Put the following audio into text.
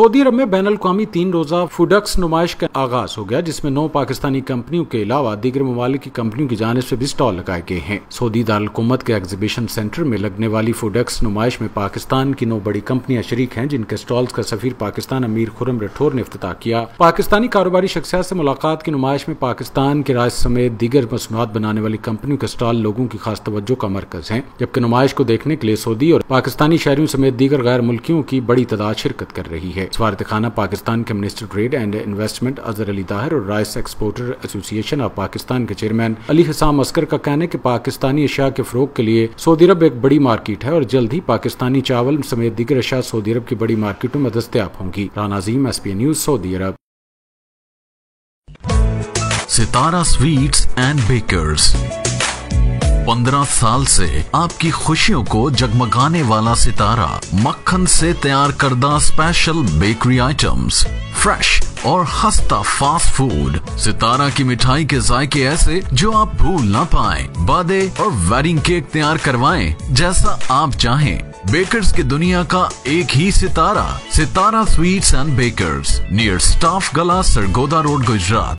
Saudi अरब में बैनुल-अक़वामी 3 रोजा फूडेक्स नुमाइश का आगाज हो गया, जिसमें 9 पाकिस्तानी कंपनियों के अलावा दीगर ममालिक की कंपनियों की जानिब से भी स्टॉल लगाए गए हैं। सऊदी दारुल-हुकूमत के एग्जीबिशन सेंटर में लगने वाली फूडेक्स नुमाइश में पाकिस्तान की 9 बड़ी कंपनियां शरीक हैं, जिनके स्टॉल्स का सफीर पाकिस्तान अमीर खुर्रम राठौर ने इफ्तिताह किया। पाकिस्तानी कारोबारी शख्सियत से मुलाकात की नुमाइश में पाकिस्तान के राज समेत दीगर मसनूआत बनाने वाली कंपनियों के स्टॉल लोगों की खास तवज्जो का मरकज है, जबकि नुमाइश को देखने के लिए सऊदी और पाकिस्तानी शहरियों समेत दीगर गैर मुल्कियों की बड़ी तादाद शिरकत कर रही है। सफारत खाना पाकिस्तान के minister trade and investment Azhar Ali Tahir और rice exporter association of Pakistan के चेयरमैन अली हसाम अस्कर का कहना है कि पाकिस्तानी अशिया के फरोग के लिए सऊदी अरब एक बड़ी मार्केट है और जल्द ही पाकिस्तानी चावल समेत दीगर अशिया सऊदी अरब की बड़ी मार्केटों में दस्तयाब होंगी। Rana Azeem, SPN news, Saudi Arab. Sitara sweets and bakers 15 साल से आपकी खुशियों को जगमगाने वाला सितारा मक्खन से तैयार करदा स्पेशल बेकरी आइटम्स, फ्रेश और खस्ता फास्ट फूड। सितारा की मिठाई के जायके ऐसे जो आप भूल ना पाएं। बर्थडे और वेडिंग केक तैयार करवाएं जैसा आप चाहें। बेकर्स की दुनिया का एक ही सितारा, Sitara sweets and bakers, near staff Gala, Sargodha road, Gujarat.